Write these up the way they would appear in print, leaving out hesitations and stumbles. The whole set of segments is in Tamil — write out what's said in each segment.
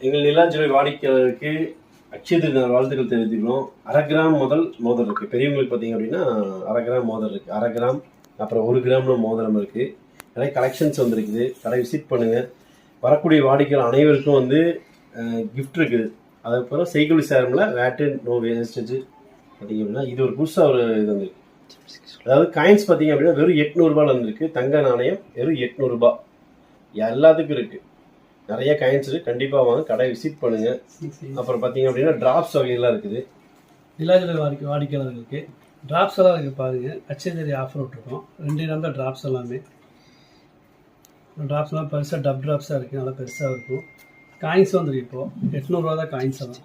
எங்கள் நிலா ஜுவல்லரி வாடிக்கையாளருக்கு அக்ஷய திருநாள் வாழ்த்துக்கள் தெரிவித்துக்கிறோம். 1/2 கிராம் முதல் மோதிரம் இருக்குது. பெரியவங்களுக்கு பார்த்தீங்க அப்படின்னா 1/2 கிராம் மோதிரம் இருக்குது. 1/2 கிராம் அப்புறம் 1 கிராம்ல மோதிரம் இருக்குது. நிறைய கலெக்ஷன்ஸ் வந்துருக்குது. கடை விசிட் பண்ணுங்கள். வரக்கூடிய வாடிக்கையாளர் அனைவருக்கும் வந்து கிஃப்ட் இருக்குது. அதுக்கப்புறம் செய்கூலி சேரமில் வேட்டு நோ வேஸ்டேஜ் பார்த்தீங்க அப்படின்னா இது ஒரு புதுசாக ஒரு இது வந்துருக்கு. அதாவது காயின்ஸ் பார்த்தீங்க அப்படின்னா வெறும் 800 ரூபாயில் வந்துருக்கு. தங்க நாணயம் வெறும் 800 ரூபாய். எல்லாத்துக்கும் இருக்குது. நிறைய காயின்ஸ் இருக்குது. கண்டிப்பாக வாங்க, கடை விசிட் பண்ணுங்கள். அப்புறம் பார்த்தீங்க அப்படின்னா டிராப்ஸ் வகையெல்லாம் இருக்குது. நிலா ஜுவல்லரி வாடிக்கையாளர்களுக்கு டிராப்ஸ் எல்லாம் இருக்குது பாருங்கள். அச்சேரி ஆஃபர் விட்டுருக்கோம். 2 கிராம் தான் டிராப்ஸ் எல்லாமே. டிராப்ஸ்லாம் பெருசாக டப் டிராப்ஸாக இருக்குது. நல்லா பெருசாக இருக்கும். காயின்ஸ் வந்துருக்கு. இப்போது 800 ரூபா தான் காயின்ஸ் எல்லாம்.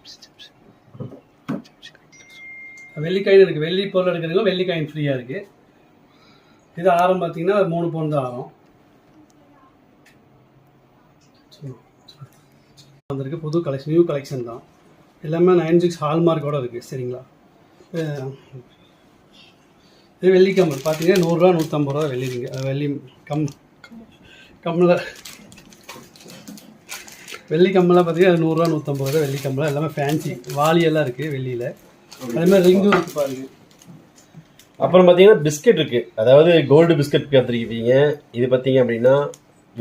வெள்ளி காயின் இருக்குது. வெள்ளி பொருள் எடுக்கிறதுக்கு வெள்ளி காயின் ஃப்ரீயாக இருக்குது. இது ஆரம் பார்த்தீங்கன்னா 3 பவுன் தான் ஆரம் வந்திருக்கு. புது கலெக்ஷன், நியூ கலெக்ஷன் தான். எல்லாமே 96 ஹால்மார்க்கோட இருக்குது. சரிங்களா? இது வெள்ளி கம்மல் பார்த்தீங்கன்னா 100 ரூபா 150 ரூபா வெள்ளி கம்மில் வெள்ளி கம்மெல்லாம் பார்த்தீங்கன்னா 100 ரூபா 150 ரூபா வெள்ளி கம்மல். எல்லாமே ஃபேன்சி வாலியெல்லாம் இருக்குது வெள்ளியில். அதேமாதிரி ரிங்கும் இருக்குது பாருங்கள். அப்புறம் பார்த்தீங்கன்னா பிஸ்கெட் இருக்குது. அதாவது கோல்டு பிஸ்கெட் பார்த்துருக்கீங்க. இது பார்த்தீங்க அப்படின்னா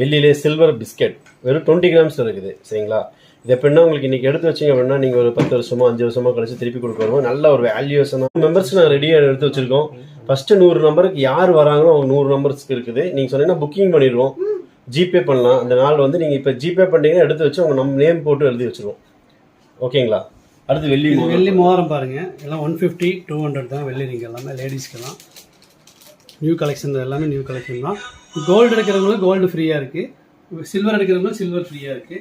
வெள்ளியிலே சில்வர் பிஸ்கெட் வெறும் 20 கிராம்ஸ் இருக்குது. சரிங்களா? இது எப்படின்னா உங்களுக்கு இன்றைக்கி எடுத்து வச்சிங்க அப்படின்னா நீங்கள் ஒரு 10 வருஷமோ 5 வருஷமோ கழிச்சு திருப்பி கொடுக்க வருவோம். நல்ல ஒரு வேல்யூஷனாக மெம்பர்ஸ்க்கு நாங்கள் ரெடியாக எடுத்து வச்சுருக்கோம். ஃபஸ்ட்டு 100 நம்பருக்கு யார் வராங்களோ அவங்க 100 நம்பர்ஸ்க்கு இருக்குது. நீங்கள் சொன்னீங்கன்னா புக்கிங் பண்ணிடுவோம். ஜிபே பண்ணலாம். அந்த நாள் வந்து நீங்கள் இப்போ ஜிபே பண்ணிட்டீங்கன்னா எடுத்து வச்சு அவங்க நம்ம நேம் போட்டு எழுதி வச்சுருவோம். ஓகேங்களா? அடுத்து வெள்ளி மோதிரம் பாருங்கள். எல்லாம் 150 200 தான் வெள்ளி ரிங். எல்லாமே லேடிஸ்க்கெல்லாம் நியூ கலெக்ஷன். எல்லாமே நியூ கலெக்ஷன் தான். கோல்டு எடுக்கிறவங்களுக்கு கோல்டு ஃப்ரீயாக இருக்குது. சில்வர் எடுக்கிறவங்களுக்கு சில்வர் ஃப்ரீயாக இருக்குது.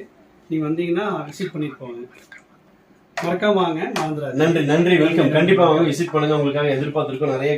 நீங்கள் வந்தீங்கன்னா விசிட் பண்ணிட்டு போங்க. மறக்காம வாங்க. நன்றி. வெல்கம். கண்டிப்பாக வாங்க, விசிட் பண்ணுங்கள். உங்களுக்காக எதிர்பார்த்துருக்கோம். நிறைய